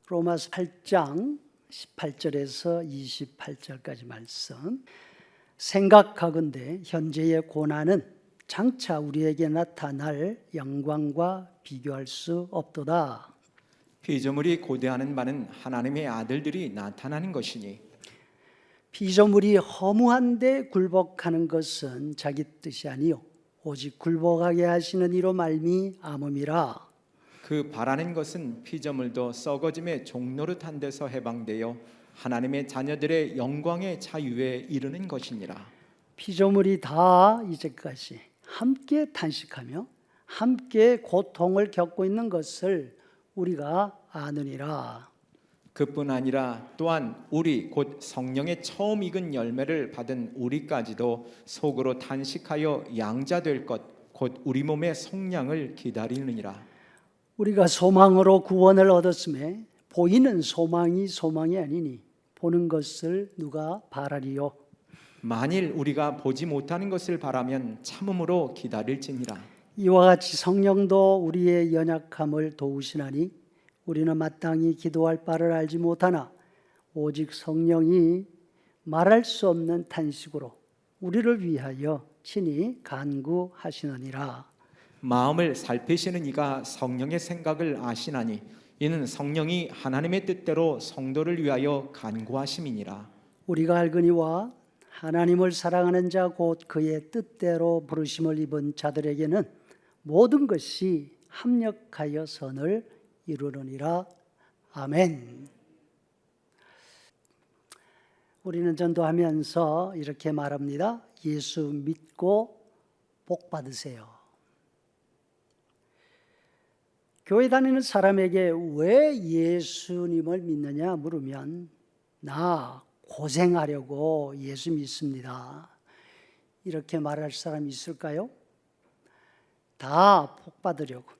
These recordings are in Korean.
로마서 8장 18절에서 28절까지 말씀. 생각하건대 현재의 고난은 장차 우리에게 나타날 영광과 비교할 수 없도다. 피조물이 고대하는 바는 하나님의 아들들이 나타나는 것이니 피조물이 허무한데 굴복하는 것은 자기 뜻이 아니요 오직 굴복하게 하시는 이로 말미암음이라. 그 바라는 것은 피조물도 썩어짐의 종노릇한 데서 해방되어 하나님의 자녀들의 영광의 자유에 이르는 것이니라. 피조물이 다 이제까지 함께 탄식하며 함께 고통을 겪고 있는 것을 우리가 아느니라. 그뿐 아니라 또한 우리 곧 성령의 처음 익은 열매를 받은 우리까지도 속으로 탄식하여 양자될 것 곧 우리 몸의 속량을 기다리느니라. 우리가 소망으로 구원을 얻었음에 보이는 소망이 아니니 보는 것을 누가 바라리요. 만일 우리가 보지 못하는 것을 바라면 참음으로 기다릴지니라. 이와 같이 성령도 우리의 연약함을 도우시나니 우리는 마땅히 기도할 바를 알지 못하나 오직 성령이 말할 수 없는 탄식으로 우리를 위하여 친히 간구하시느니라. 마음을 살피시는 이가 성령의 생각을 아시나니 이는 성령이 하나님의 뜻대로 성도를 위하여 간구하심이니라. 우리가 알거니와 하나님을 사랑하는 자 곧 그의 뜻대로 부르심을 입은 자들에게는 모든 것이 합력하여 선을 이루느니라. 아멘. 우리는 전도하면서 이렇게 말합니다. 예수 믿고 복 받으세요. 교회 다니는 사람에게 왜 예수님을 믿느냐 물으면 나 고생하려고 예수 믿습니다. 이렇게 말할 사람이 있을까요? 다 복 받으려고.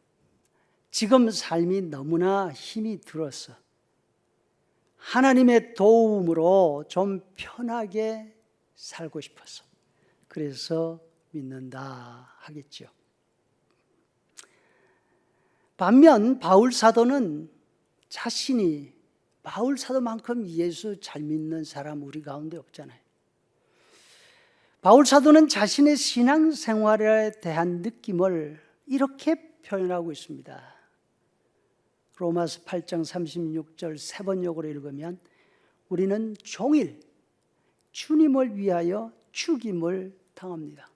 지금 삶이 너무나 힘이 들어서 하나님의 도움으로 좀 편하게 살고 싶어서 그래서 믿는다 하겠죠. 반면 바울 사도는 자신이 바울 사도만큼 예수 잘 믿는 사람 우리 가운데 없잖아요. 바울 사도는 자신의 신앙생활에 대한 느낌을 이렇게 표현하고 있습니다. 로마서 8장 36절 세 번역으로 읽으면 우리는 종일 주님을 위하여 죽임을 당합니다.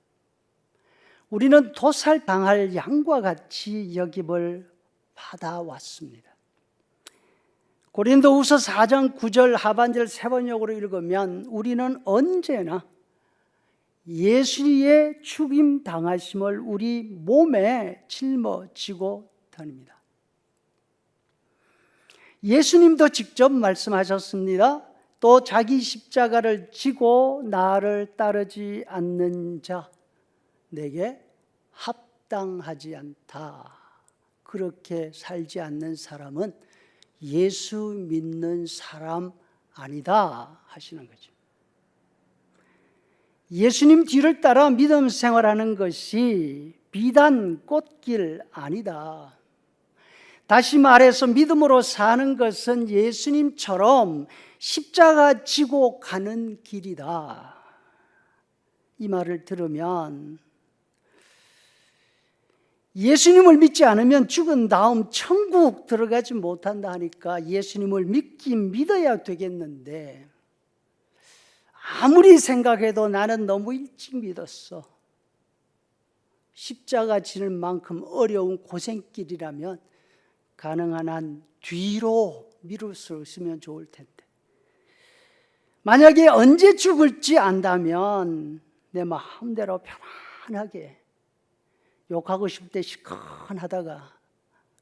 우리는 도살당할 양과 같이 여김을 받아왔습니다. 고린도후서 4장 9절 하반절 세 번역으로 읽으면 우리는 언제나 예수의 죽임 당하심을 우리 몸에 짊어지고 다닙니다. 예수님도 직접 말씀하셨습니다. 또 자기 십자가를 지고 나를 따르지 않는 자 내게 합당하지 않다. 그렇게 살지 않는 사람은 예수 믿는 사람 아니다 하시는 거죠. 예수님 뒤를 따라 믿음 생활하는 것이 비단 꽃길 아니다. 다시 말해서 믿음으로 사는 것은 예수님처럼 십자가 지고 가는 길이다. 이 말을 들으면 예수님을 믿지 않으면 죽은 다음 천국 들어가지 못한다 하니까 예수님을 믿긴 믿어야 되겠는데 아무리 생각해도 나는 너무 일찍 믿었어. 십자가 지는 만큼 어려운 고생길이라면 가능한 한 뒤로 미룰 수 있으면 좋을 텐데 만약에 언제 죽을지 안다면 내 마음대로 편안하게 욕하고 싶을 때 시큰하다가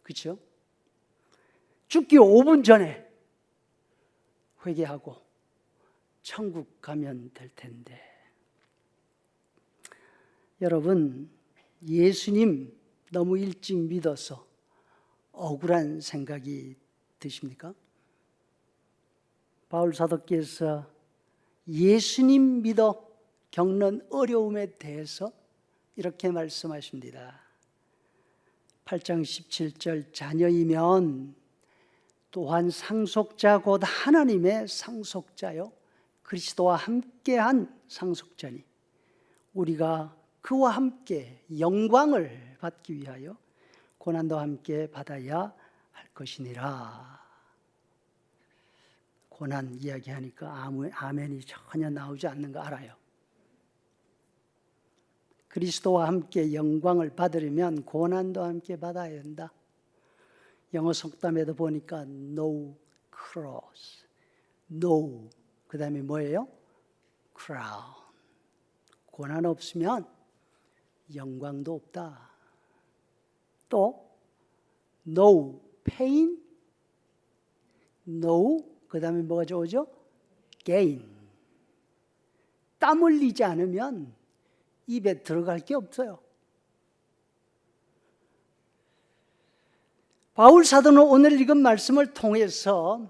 그렇죠? 죽기 5분 전에 회개하고 천국 가면 될 텐데 여러분 예수님 너무 일찍 믿어서 억울한 생각이 드십니까? 바울 사도께서 예수님 믿어 겪는 어려움에 대해서 이렇게 말씀하십니다. 8장 17절 자녀이면 또한 상속자 곧 하나님의 상속자요 그리스도와 함께한 상속자니 우리가 그와 함께 영광을 받기 위하여 고난도 함께 받아야 할 것이니라. 고난 이야기하니까 아멘이 전혀 나오지 않는 거 알아요. 그리스도와 함께 영광을 받으려면 고난도 함께 받아야 한다. 영어 속담에도 보니까 no cross, no 그 다음에 뭐예요? crown. 고난 없으면 영광도 없다. 또 no pain, no 그 다음에 뭐가 좋으죠? gain. 땀 흘리지 않으면 입에 들어갈 게 없어요. 바울 사도는 오늘 읽은 말씀을 통해서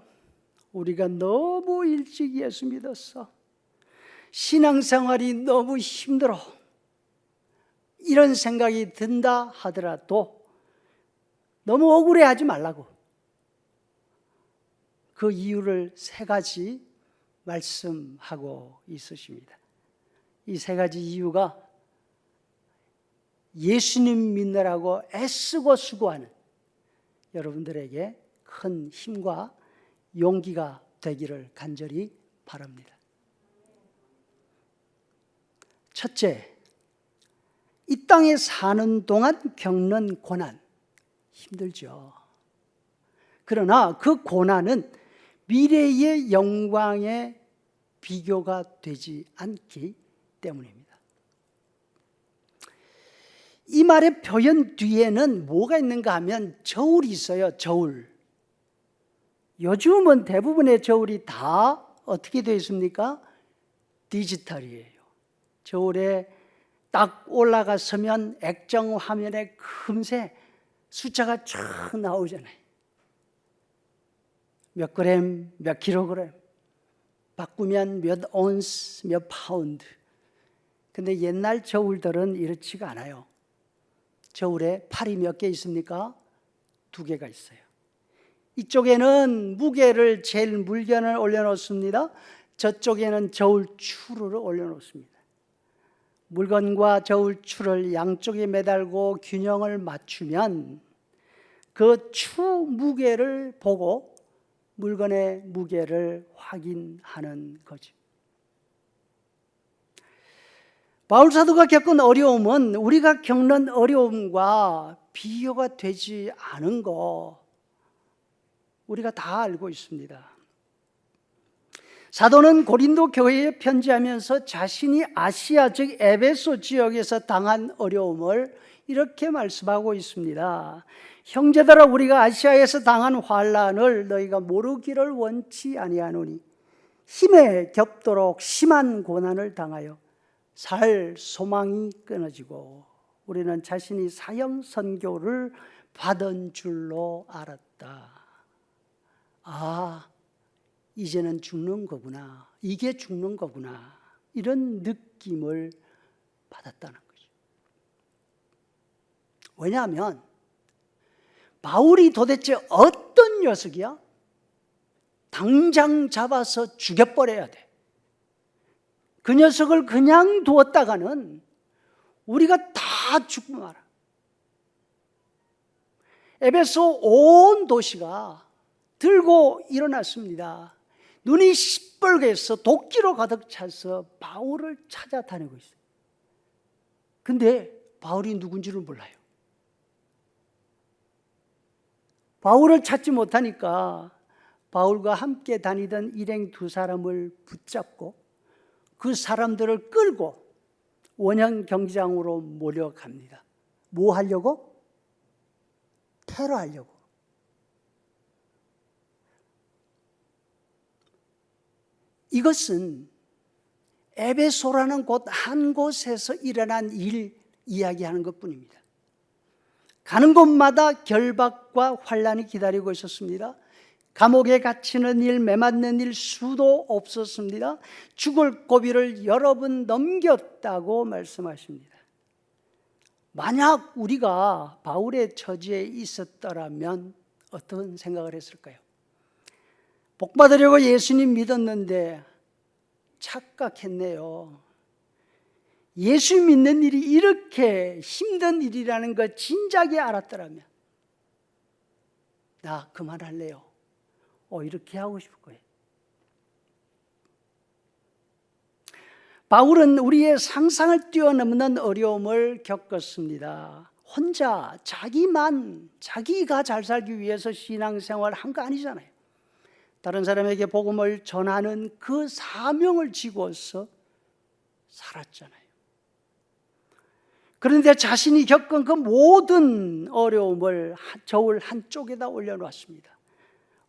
우리가 너무 일찍 예수 믿었어. 신앙생활이 너무 힘들어. 이런 생각이 든다 하더라도 너무 억울해하지 말라고. 그 이유를 3가지 말씀하고 있으십니다. 이 3가지 이유가 예수님 믿느라고 애쓰고 수고하는 여러분들에게 큰 힘과 용기가 되기를 간절히 바랍니다. 첫째, 이 땅에 사는 동안 겪는 고난 힘들죠. 그러나 그 고난은 미래의 영광에 비교가 되지 않기 때문입니다. 이 말의 표현 뒤에는 뭐가 있는가 하면 저울이 있어요. 저울. 요즘은 대부분의 저울이 다 어떻게 되어 있습니까? 디지털이에요. 저울에 딱 올라갔으면 액정 화면에 금세 숫자가 쫙 나오잖아요. 몇 그램, 몇 킬로그램, 바꾸면 몇 온스, 몇 파운드. 근데 옛날 저울들은 이렇지가 않아요. 저울에 팔이 몇 개 있습니까? 2개가 있어요. 이쪽에는 무게를 제일 물건을 올려놓습니다. 저쪽에는 저울추를 올려놓습니다. 물건과 저울추를 양쪽에 매달고 균형을 맞추면 그 추 무게를 보고 물건의 무게를 확인하는 거죠. 바울 사도가 겪은 어려움은 우리가 겪는 어려움과 비교가 되지 않은 거 우리가 다 알고 있습니다. 사도는 고린도 교회에 편지하면서 자신이 아시아 즉 에베소 지역에서 당한 어려움을 이렇게 말씀하고 있습니다. 형제들아 우리가 아시아에서 당한 환난을 너희가 모르기를 원치 아니하노니 힘에 겹도록 심한 고난을 당하여 살 소망이 끊어지고 우리는 자신이 사형 선고를 받은 줄로 알았다. 아, 이제는 죽는 거구나. 이게 죽는 거구나. 이런 느낌을 받았다는 거죠. 왜냐하면 바울이 도대체 어떤 녀석이야? 당장 잡아서 죽여버려야 돼. 그 녀석을 그냥 두었다가는 우리가 다 죽고 말아. 에베소 온 도시가 들고 일어났습니다. 눈이 시뻘개서 도끼로 가득 차서 바울을 찾아다니고 있어요. 근데 바울이 누군지를 몰라요. 바울을 찾지 못하니까 바울과 함께 다니던 일행 2사람을 붙잡고 그 사람들을 끌고 원형 경기장으로 몰려갑니다. 뭐 하려고? 테러하려고. 이것은 에베소라는 곳 한 곳에서 일어난 일 이야기하는 것뿐입니다. 가는 곳마다 결박과 환난이 기다리고 있었습니다. 감옥에 갇히는 일, 매맞는 일 수도 없었습니다. 죽을 고비를 여러 번 넘겼다고 말씀하십니다. 만약 우리가 바울의 처지에 있었더라면 어떤 생각을 했을까요? 복 받으려고 예수님 믿었는데 착각했네요. 예수 믿는 일이 이렇게 힘든 일이라는 거 진작에 알았더라면 나 그만할래요. 이렇게 하고 싶을 거예요. 바울은 우리의 상상을 뛰어넘는 어려움을 겪었습니다. 혼자 자기가 잘 살기 위해서 신앙생활을 한 거 아니잖아요. 다른 사람에게 복음을 전하는 그 사명을 지고서 살았잖아요. 그런데 자신이 겪은 그 모든 어려움을 저울 한쪽에다 올려놓았습니다.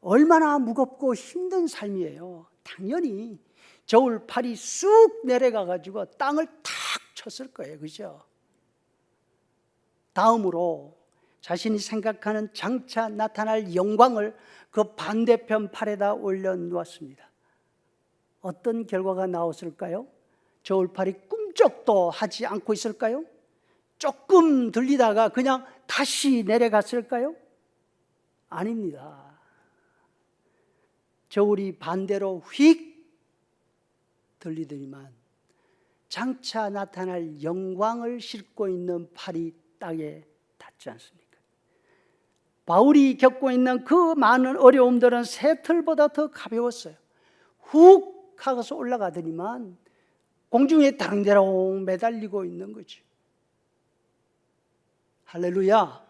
얼마나 무겁고 힘든 삶이에요. 당연히 저울 팔이 쑥 내려가가지고 땅을 탁 쳤을 거예요. 그죠? 다음으로 자신이 생각하는 장차 나타날 영광을 그 반대편 팔에다 올려놓았습니다. 어떤 결과가 나왔을까요? 저울팔이 꿈쩍도 하지 않고 있을까요? 조금 들리다가 그냥 다시 내려갔을까요? 아닙니다. 저울이 반대로 휙 들리더니만 장차 나타날 영광을 싣고 있는 팔이 땅에 닿지 않습니까? 바울이 겪고 있는 그 많은 어려움들은 새털보다 더 가벼웠어요. 훅 하고서 올라가더니만 공중에 다릉다릉 매달리고 있는 거죠. 할렐루야.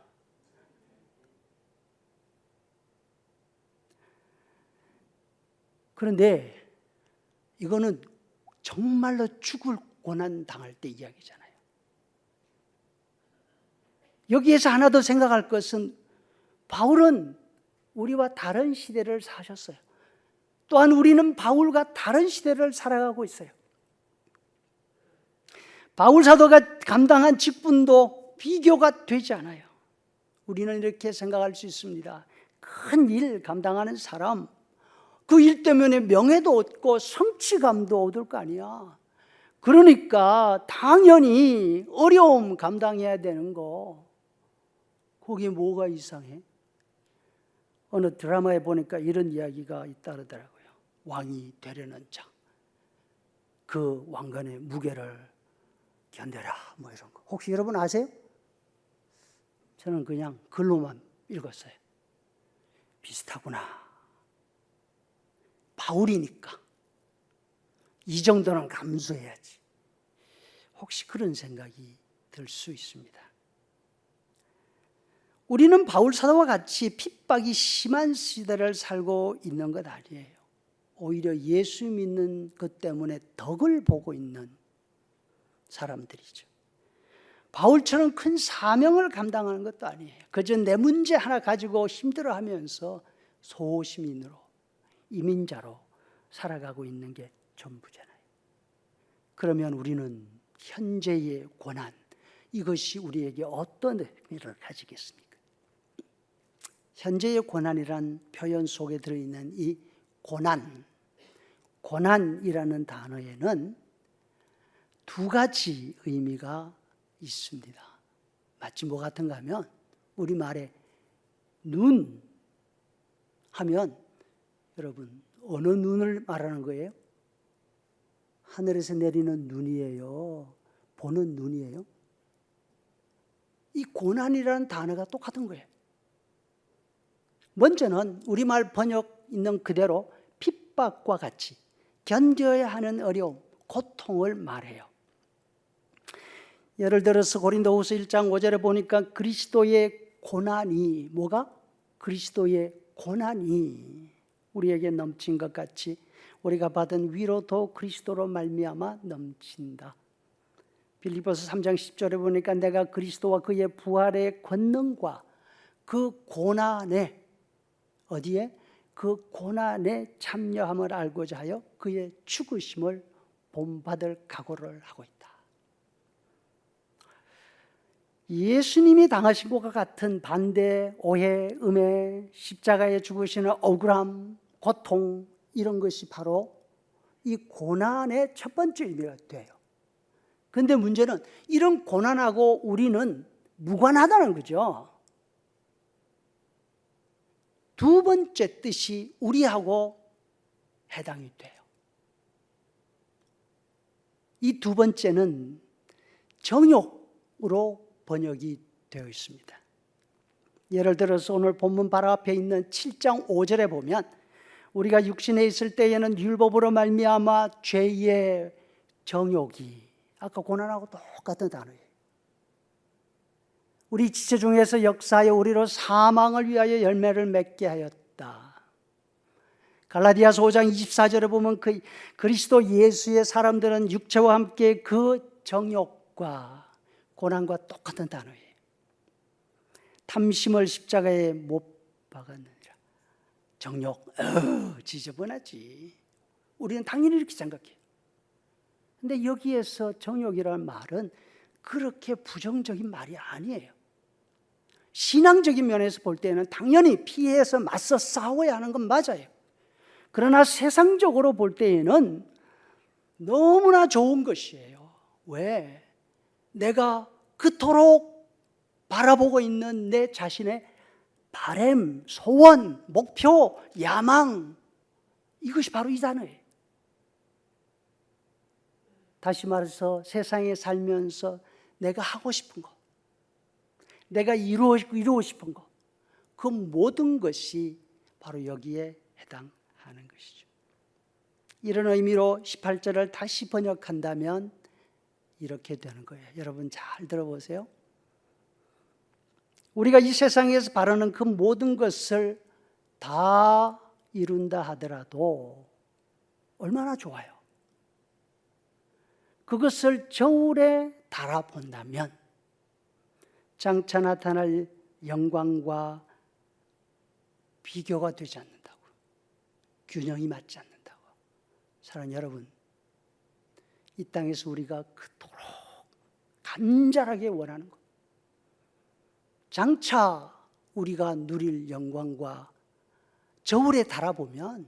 그런데 이거는 정말로 죽을 고난 당할 때 이야기잖아요. 여기에서 하나 더 생각할 것은 바울은 우리와 다른 시대를 사셨어요. 또한 우리는 바울과 다른 시대를 살아가고 있어요. 바울 사도가 감당한 직분도 비교가 되지 않아요. 우리는 이렇게 생각할 수 있습니다. 큰 일 감당하는 사람, 그 일 때문에 명예도 얻고 성취감도 얻을 거 아니야. 그러니까 당연히 어려움 감당해야 되는 거, 거기에 뭐가 이상해? 어느 드라마에 보니까 이런 이야기가 있다 그러더라고요. 왕이 되려는 자, 그 왕관의 무게를 견뎌라, 뭐 이런 거. 혹시 여러분 아세요? 저는 그냥 글로만 읽었어요. 비슷하구나. 바울이니까 이 정도는 감수해야지. 혹시 그런 생각이 들 수 있습니다. 우리는 바울 사도와 같이 핍박이 심한 시대를 살고 있는 것 아니에요. 오히려 예수 믿는 것 때문에 덕을 보고 있는 사람들이죠. 바울처럼 큰 사명을 감당하는 것도 아니에요. 그저 내 문제 하나 가지고 힘들어하면서 소시민으로, 이민자로 살아가고 있는 게 전부잖아요. 그러면 우리는 현재의 고난, 이것이 우리에게 어떤 의미를 가지겠습니까? 현재의 고난이란 표현 속에 들어있는 이 고난이라는 단어에는 두 가지 의미가 있습니다. 마치 뭐 같은가 하면 우리말에 눈 하면 여러분 어느 눈을 말하는 거예요? 하늘에서 내리는 눈이에요? 보는 눈이에요? 이 고난이라는 단어가 똑같은 거예요. 먼저는 우리말 번역 있는 그대로 핍박과 같이 견뎌야 하는 어려움, 고통을 말해요. 예를 들어서 고린도후서 1장 5절에 보니까 그리스도의 고난이 뭐가? 그리스도의 고난이 우리에게 넘친 것 같이 우리가 받은 위로도 그리스도로 말미암아 넘친다. 빌립보서 3장 10절에 보니까 내가 그리스도와 그의 부활의 권능과 그 고난에 어디에? 그 고난에 참여함을 알고자 하여 그의 죽으심을 본받을 각오를 하고 있다. 예수님이 당하신 것과 같은 반대, 오해, 음해, 십자가에 죽으시는 억울함, 고통, 이런 것이 바로 이 고난의 첫 번째 의미가 돼요. 그런데 문제는 이런 고난하고 우리는 무관하다는 거죠. 두 번째 뜻이 우리하고 해당이 돼요. 이 두 번째는 정욕으로 번역이 되어 있습니다. 예를 들어서 오늘 본문 바로 앞에 있는 7장 5절에 보면 우리가 육신에 있을 때에는 율법으로 말미암아 죄의 정욕이, 아까 고난하고 똑같은 단어예요. 우리 지체 중에서 역사하여 우리로 사망을 위하여 열매를 맺게 하였다. 갈라디아서 5장 24절에 보면 그리스도 예수의 사람들은 육체와 함께 그 정욕과 고난과 똑같은 단어예요. 탐심을 십자가에 못 박았느니라. 정욕, 지저분하지. 우리는 당연히 이렇게 생각해요. 근데 여기에서 정욕이라는 말은 그렇게 부정적인 말이 아니에요. 신앙적인 면에서 볼 때는 당연히 피해서 맞서 싸워야 하는 건 맞아요. 그러나 세상적으로 볼 때에는 너무나 좋은 것이에요. 왜? 내가 그토록 바라보고 있는 내 자신의 바램, 소원, 목표, 야망, 이것이 바로 이 단어예요. 다시 말해서 세상에 살면서 내가 하고 싶은 거, 내가 이루고 싶은 거, 그 모든 것이 바로 여기에 해당하는 것이죠. 이런 의미로 18절을 다시 번역한다면 이렇게 되는 거예요. 여러분 잘 들어보세요. 우리가 이 세상에서 바라는 그 모든 것을 다 이룬다 하더라도 얼마나 좋아요. 그것을 저울에 달아본다면 장차 나타날 영광과 비교가 되지 않는다고, 균형이 맞지 않는다고. 사랑하는 여러분, 이 땅에서 우리가 그토록 간절하게 원하는 것, 장차 우리가 누릴 영광과 저울에 달아보면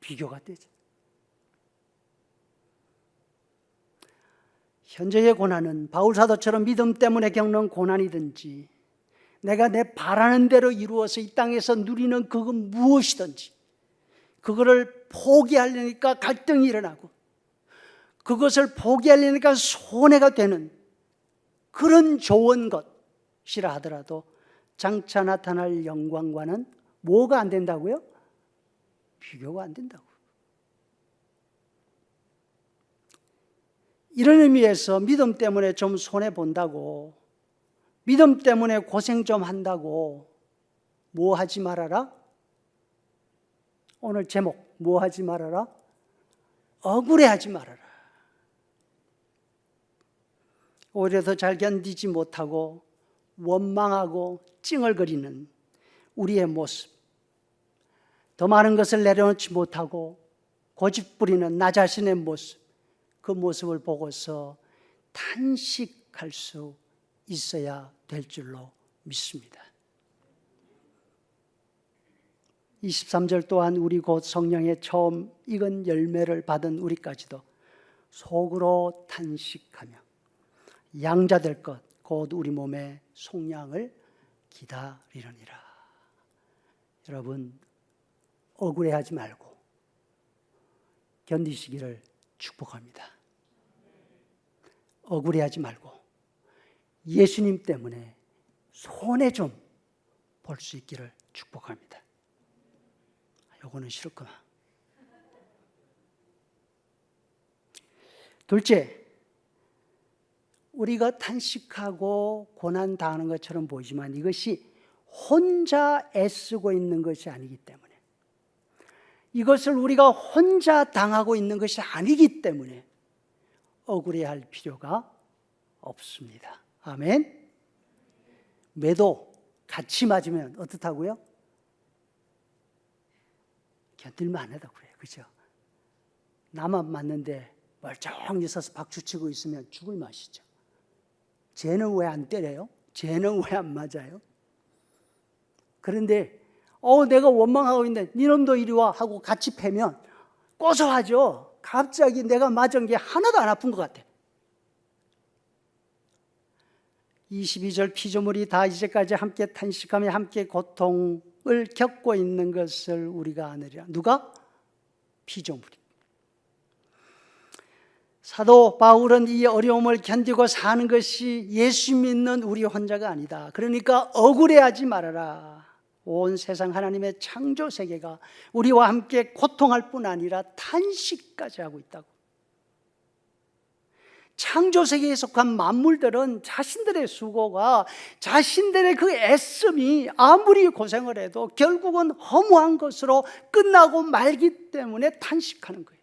비교가 되죠. 현재의 고난은 바울 사도처럼 믿음 때문에 겪는 고난이든지 내가 내 바라는 대로 이루어서 이 땅에서 누리는 그건 무엇이든지 그거를 포기하려니까 갈등이 일어나고 그것을 포기하려니까 손해가 되는 그런 좋은 것이라 하더라도 장차 나타날 영광과는 뭐가 안 된다고요? 비교가 안 된다고. 이런 의미에서 믿음 때문에 좀 손해본다고, 믿음 때문에 고생 좀 한다고 뭐 하지 말아라? 오늘 제목 뭐 하지 말아라? 억울해하지 말아라. 오히려 더 잘 견디지 못하고 원망하고 찡얼거리는 우리의 모습, 더 많은 것을 내려놓지 못하고 고집부리는 나 자신의 모습, 그 모습을 보고서 탄식할 수 있어야 될 줄로 믿습니다. 23절 또한 우리 곧 성령의 처음 익은 열매를 받은 우리까지도 속으로 탄식하며 양자될 것 곧 우리 몸의 속량을 기다리려니라. 여러분 억울해하지 말고 견디시기를 축복합니다. 억울해하지 말고 예수님 때문에 손해 좀 볼 수 있기를 축복합니다. 요거는 싫었구나. 둘째, 우리가 탄식하고 고난당하는 것처럼 보이지만 이것이 혼자 애쓰고 있는 것이 아니기 때문에, 이것을 우리가 혼자 당하고 있는 것이 아니기 때문에 억울해할 필요가 없습니다. 아멘. 매도 같이 맞으면 어떻다고요? 견딜만하다 그래요. 그죠? 나만 맞는데 멀쩡히 서서 박수치고 있으면 죽을 맛이죠. 쟤는 왜 안 때려요? 쟤는 왜 안 맞아요? 그런데 내가 원망하고 있는데 니놈도 이리 와 하고 같이 패면 고소하죠. 갑자기 내가 맞은 게 하나도 안 아픈 것 같아. 22절 피조물이 다 이제까지 함께 탄식하며 함께 고통 겪고 있는 것을 우리가 아느리라. 누가? 피조물이. 사도 바울은 이 어려움을 견디고 사는 것이 예수 믿는 우리 혼자가 아니다. 그러니까 억울해하지 말아라. 온 세상 하나님의 창조 세계가 우리와 함께 고통할 뿐 아니라 탄식까지 하고 있다고. 창조 세계에 속한 만물들은 자신들의 수고가, 자신들의 그 애씀이 아무리 고생을 해도 결국은 허무한 것으로 끝나고 말기 때문에 탄식하는 거예요.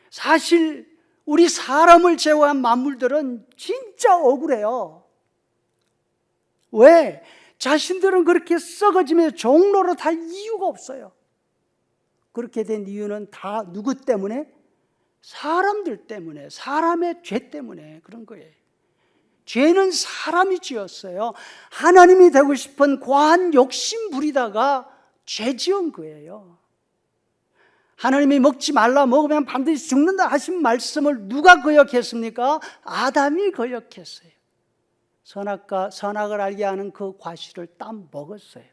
사실 우리 사람을 제외한 만물들은 진짜 억울해요. 왜? 자신들은 그렇게 썩어지며 종노릇할 이유가 없어요. 그렇게 된 이유는 다 누구 때문에? 사람들 때문에, 사람의 죄 때문에 그런 거예요. 죄는 사람이 지었어요. 하나님이 되고 싶은 과한 욕심 부리다가 죄 지은 거예요. 하나님이 먹지 말라, 먹으면 반드시 죽는다 하신 말씀을 누가 거역했습니까? 아담이 거역했어요. 선악을 알게 하는 그 과실을 따 먹었어요.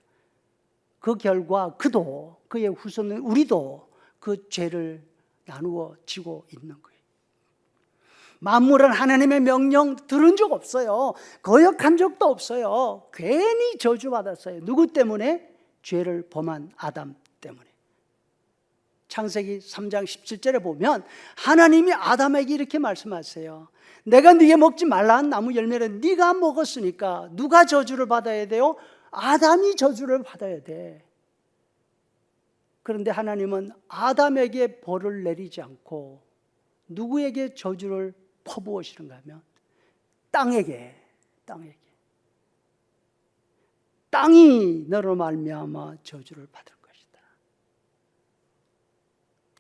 그 결과 그도, 그의 후손은 우리도 그 죄를 나누어 지고 있는 거예요. 만물은 하나님의 명령 들은 적 없어요. 거역한 적도 없어요. 괜히 저주받았어요. 누구 때문에? 죄를 범한 아담 때문에. 창세기 3장 17절에 보면 하나님이 아담에게 이렇게 말씀하세요. 내가 네게 먹지 말라 한 나무 열매를 네가 먹었으니까 누가 저주를 받아야 돼요? 아담이 저주를 받아야 돼. 그런데 하나님은 아담에게 벌을 내리지 않고 누구에게 저주를 퍼부으시는가 하면 땅에게. 땅이 너로 말미암아 저주를 받을 것이다.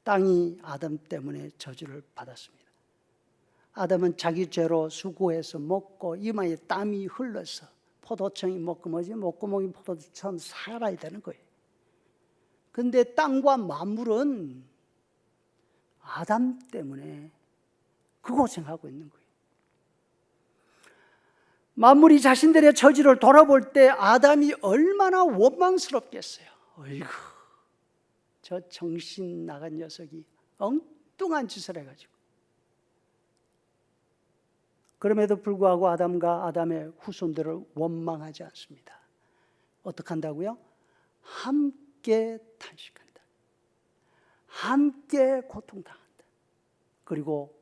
땅이 아담 때문에 저주를 받았습니다. 아담은 자기 죄로 수고해서 먹고 이마에 땀이 흘러서 포도청이 목구멍이 포도처럼 살아야 되는 거예요. 그런데 땅과 만물은 아담 때문에 그 고생하고 있는 거예요. 만물이 자신들의 처지를 돌아볼 때 아담이 얼마나 원망스럽겠어요. 어이구, 저 정신 나간 녀석이 엉뚱한 짓을 해가지고. 그럼에도 불구하고 아담과 아담의 후손들을 원망하지 않습니다. 어떻게 한다고요? 함께 탄식한다. 함께 고통당한다. 그리고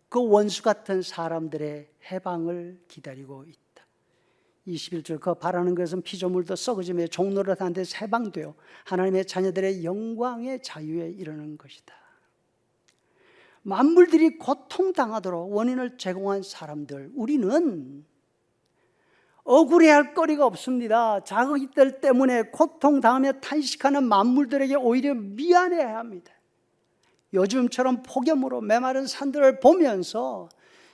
그 원수 같은 사람들의 해방을 기다리고 있다. 21절 그 바라는 것은 피조물도 썩어지며 종노릇한 데서 해방되어 하나님의 자녀들의 영광의 자유에 이르는 것이다. 만물들이 고통당하도록 원인을 제공한 사람들, 우리는 억울해할 거리가 없습니다. 자기들 때문에 고통당하며 탄식하는 만물들에게 오히려 미안해야 합니다. 요즘처럼 폭염으로 메마른 산들을 보면서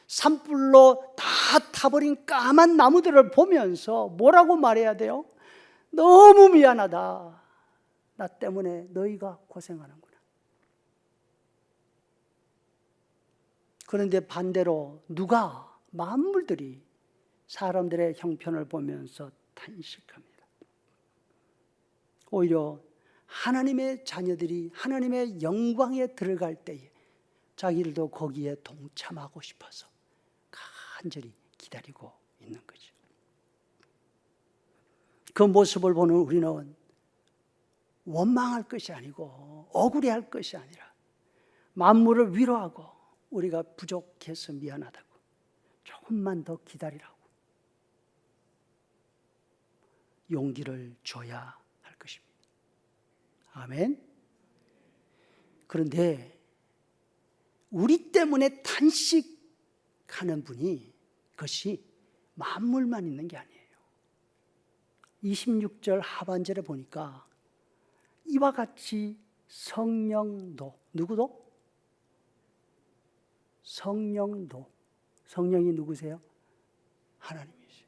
산불로 다 타버린 까만 나무들을 보면서 뭐라고 말해야 돼요? 너무 미안하다. 나 때문에 너희가 고생하는구나. 그런데 반대로 만물들이 사람들의 형편을 보면서 탄식합니다. 오히려 하나님의 자녀들이 하나님의 영광에 들어갈 때에 자기들도 거기에 동참하고 싶어서 간절히 기다리고 있는 거죠. 그 모습을 보는 우리는 원망할 것이 아니고 억울해할 것이 아니라 만물을 위로하고 우리가 부족해서 미안하다고 조금만 더 기다리라고 용기를 줘야 할 것입니다. 아멘. 그런데 우리 때문에 탄식하는 분이 그것이 만물만 있는 게 아니에요. 26절 하반절에 보니까 이와 같이 성령도, 누구도? 성령도. 성령이 누구세요? 하나님이세요.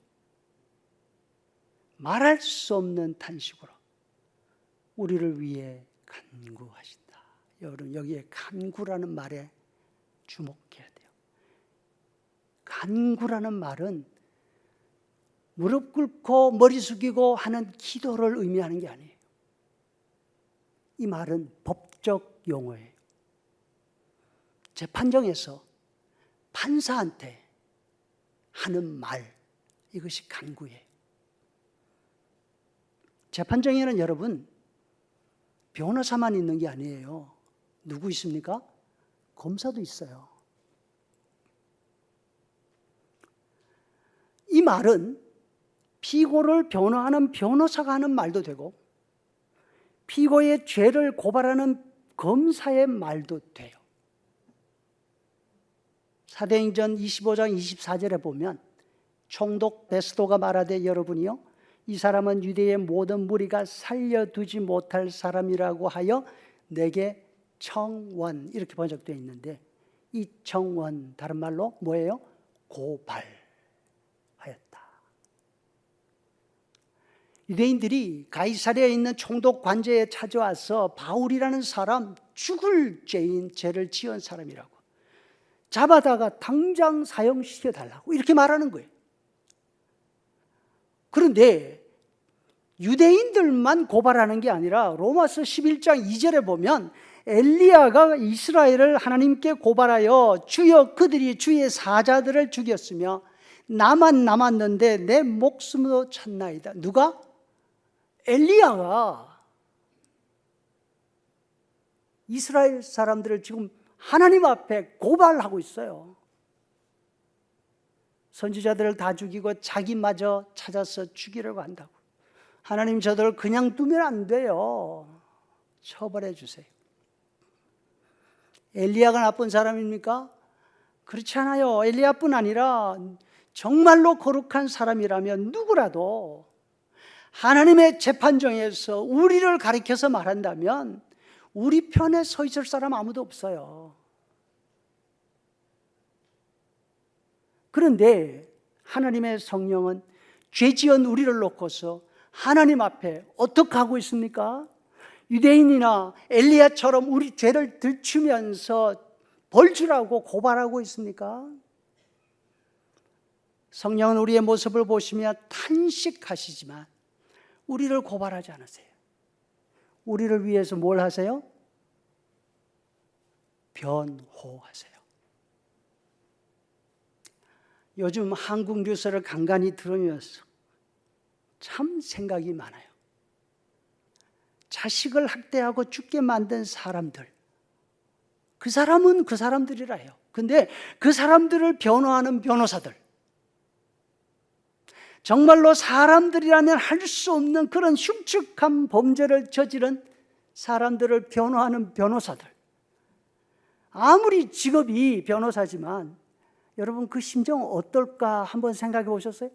말할 수 없는 탄식으로 우리를 위해 간구하신다. 여러분, 여기에 간구라는 말에 주목해야 돼요. 간구라는 말은 무릎 꿇고 머리 숙이고 하는 기도를 의미하는 게 아니에요. 이 말은 법적 용어예요. 재판정에서 판사한테 하는 말, 이것이 간구예요. 재판정에는 여러분 변호사만 있는 게 아니에요. 누구 있습니까? 검사도 있어요. 이 말은 피고를 변호하는 변호사가 하는 말도 되고 피고의 죄를 고발하는 검사의 말도 돼요. 사도행전 25장 24절에 보면 총독 베스도가 말하되 여러분이요 이 사람은 유대의 모든 무리가 살려두지 못할 사람이라고 하여 내게 청원, 이렇게 번역되어 있는데 이 청원 다른 말로 뭐예요? 고발하였다. 유대인들이 가이사랴에 있는 총독 관저에 찾아와서 바울이라는 사람 죽을 죄를 지은 사람이라고 잡아다가 당장 사형시켜달라고 이렇게 말하는 거예요. 그런데 유대인들만 고발하는 게 아니라 로마서 11장 2절에 보면 엘리야가 이스라엘을 하나님께 고발하여 주여 그들이 주의 사자들을 죽였으며 나만 남았는데 내 목숨도 찾나이다. 누가? 엘리야가 이스라엘 사람들을 지금 하나님 앞에 고발하고 있어요. 선지자들을 다 죽이고 자기마저 찾아서 죽이려고 한다고. 하나님 저들을 그냥 두면 안 돼요. 처벌해 주세요. 엘리야가 나쁜 사람입니까? 그렇지 않아요. 엘리야뿐 아니라 정말로 거룩한 사람이라면 누구라도 하나님의 재판정에서 우리를 가리켜서 말한다면 우리 편에 서 있을 사람 아무도 없어요. 그런데 하나님의 성령은 죄지은 우리를 놓고서 하나님 앞에 어떻게 하고 있습니까? 유대인이나 엘리야처럼 우리 죄를 들추면서 벌 주라고 고발하고 있습니까? 성령은 우리의 모습을 보시며 탄식하시지만 우리를 고발하지 않으세요. 우리를 위해서 뭘 하세요? 변호하세요. 요즘 한국 뉴스를 간간히 들으면서 참 생각이 많아요. 자식을 학대하고 죽게 만든 사람들, 그 사람은 그 사람들이라 해요. 근데 그 사람들을 변호하는 변호사들, 정말로 사람들이라면 할 수 없는 그런 흉측한 범죄를 저지른 사람들을 변호하는 변호사들, 아무리 직업이 변호사지만 여러분 그 심정은 어떨까 한번 생각해 보셨어요?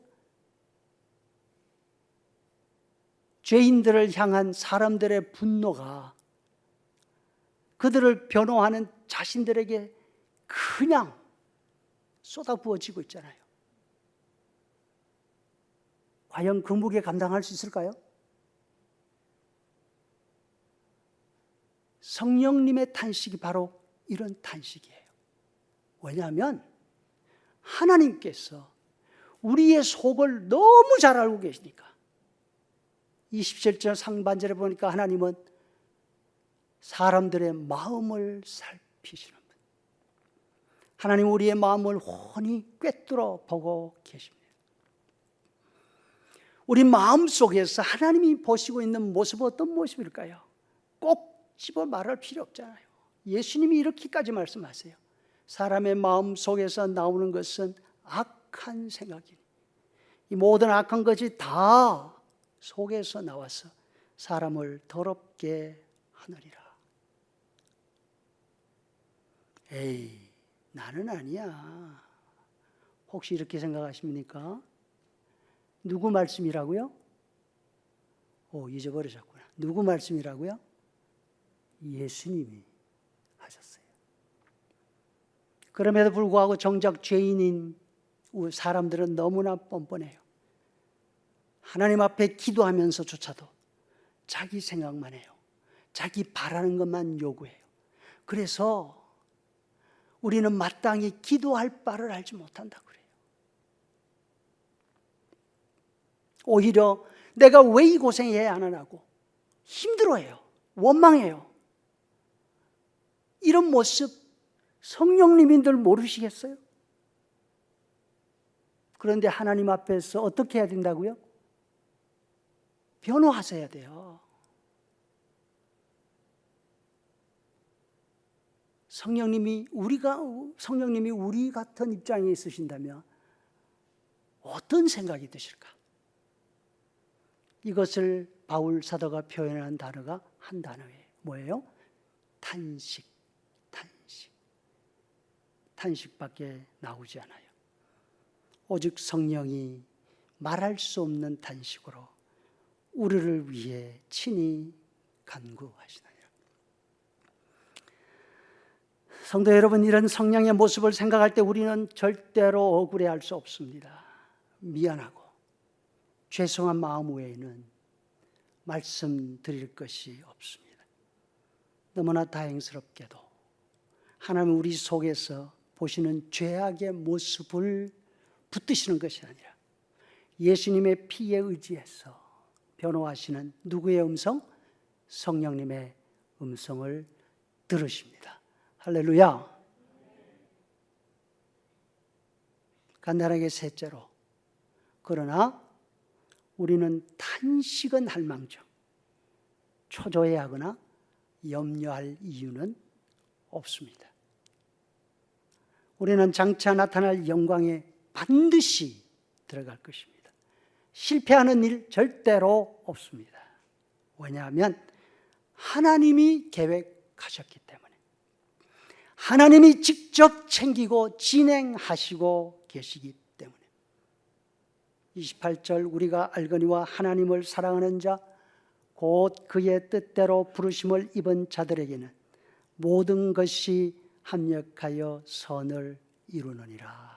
죄인들을 향한 사람들의 분노가 그들을 변호하는 자신들에게 그냥 쏟아부어지고 있잖아요. 과연 그 무게 감당할 수 있을까요? 성령님의 탄식이 바로 이런 탄식이에요. 왜냐하면 하나님께서 우리의 속을 너무 잘 알고 계시니까. 27절 상반절에 보니까 하나님은 사람들의 마음을 살피시는 분. 하나님 우리의 마음을 훤히 꿰뚫어 보고 계십니다. 우리 마음 속에서 하나님이 보시고 있는 모습은 어떤 모습일까요? 꼭 집어 말할 필요 없잖아요. 예수님이 이렇게까지 말씀하세요. 사람의 마음 속에서 나오는 것은 악한 생각이니 이 모든 악한 것이 다 속에서 나와서 사람을 더럽게 하느니라. 에이, 나는 아니야. 혹시 이렇게 생각하십니까? 누구 말씀이라고요? 잊어버리셨구나. 누구 말씀이라고요? 예수님이 하셨어요. 그럼에도 불구하고 정작 죄인인 사람들은 너무나 뻔뻔해요. 하나님 앞에 기도하면서조차도 자기 생각만 해요. 자기 바라는 것만 요구해요. 그래서 우리는 마땅히 기도할 바를 알지 못한다 그래요. 오히려 내가 왜 이 고생해야 하느냐고 힘들어해요. 원망해요. 이런 모습 성령님이 늘 모르시겠어요? 그런데 하나님 앞에서 어떻게 해야 된다고요? 변호하셔야 돼요. 성령님이 우리 같은 입장에 있으신다면 어떤 생각이 드실까? 이것을 바울 사도가 표현한 단어가 한 단어예요. 뭐예요? 탄식. 탄식밖에 나오지 않아요. 오직 성령이 말할 수 없는 탄식으로 우리를 위해 친히 간구하시나요? 성도 여러분, 이런 성령의 모습을 생각할 때 우리는 절대로 억울해할 수 없습니다. 미안하고 죄송한 마음 외에는 말씀드릴 것이 없습니다. 너무나 다행스럽게도 하나님 우리 속에서 보시는 죄악의 모습을 붙드시는 것이 아니라 예수님의 피에 의지해서 변호하시는 누구의 음성? 성령님의 음성을 들으십니다. 할렐루야. 간단하게 셋째로, 그러나 우리는 탄식은 할망정 초조해하거나 염려할 이유는 없습니다. 우리는 장차 나타날 영광에 반드시 들어갈 것입니다. 실패하는 일 절대로 없습니다. 왜냐하면 하나님이 계획하셨기 때문에, 하나님이 직접 챙기고 진행하시고 계시기 때문에. 28절, 우리가 알거니와 하나님을 사랑하는 자 곧 그의 뜻대로 부르심을 입은 자들에게는 모든 것이 합력하여 선을 이루느니라.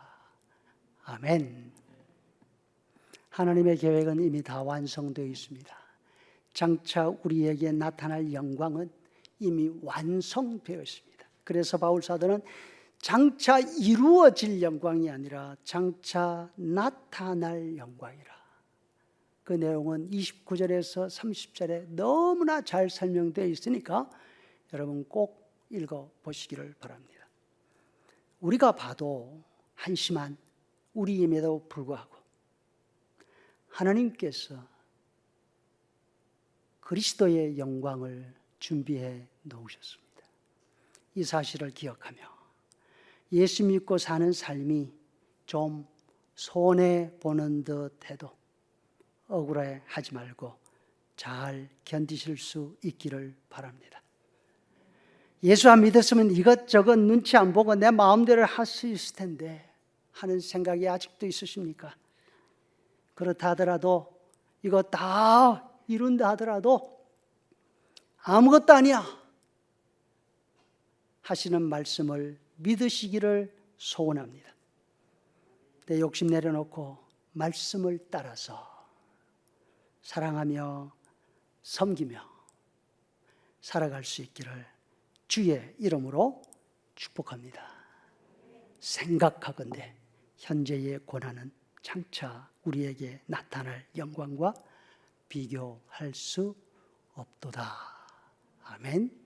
아멘. 하나님의 계획은 이미 다 완성되어 있습니다. 장차 우리에게 나타날 영광은 이미 완성되어 있습니다. 그래서 바울 사도는 장차 이루어질 영광이 아니라 장차 나타날 영광이라. 그 내용은 29절에서 30절에 너무나 잘 설명되어 있으니까 여러분 꼭 읽어보시기를 바랍니다. 우리가 봐도 한심한 우리임에도 불구하고 하나님께서 그리스도의 영광을 준비해 놓으셨습니다. 이 사실을 기억하며 예수 믿고 사는 삶이 좀 손해보는 듯 해도 억울해하지 말고 잘 견디실 수 있기를 바랍니다. 예수 안 믿었으면 이것저것 눈치 안 보고 내 마음대로 할 수 있을 텐데 하는 생각이 아직도 있으십니까? 그렇다 하더라도, 이거 다 이룬다 하더라도 아무것도 아니야 하시는 말씀을 믿으시기를 소원합니다. 내 욕심 내려놓고 말씀을 따라서 사랑하며 섬기며 살아갈 수 있기를 주의 이름으로 축복합니다. 생각하건대 현재의 고난은 장차 우리에게 나타날 영광과 비교할 수 없도다. 아멘.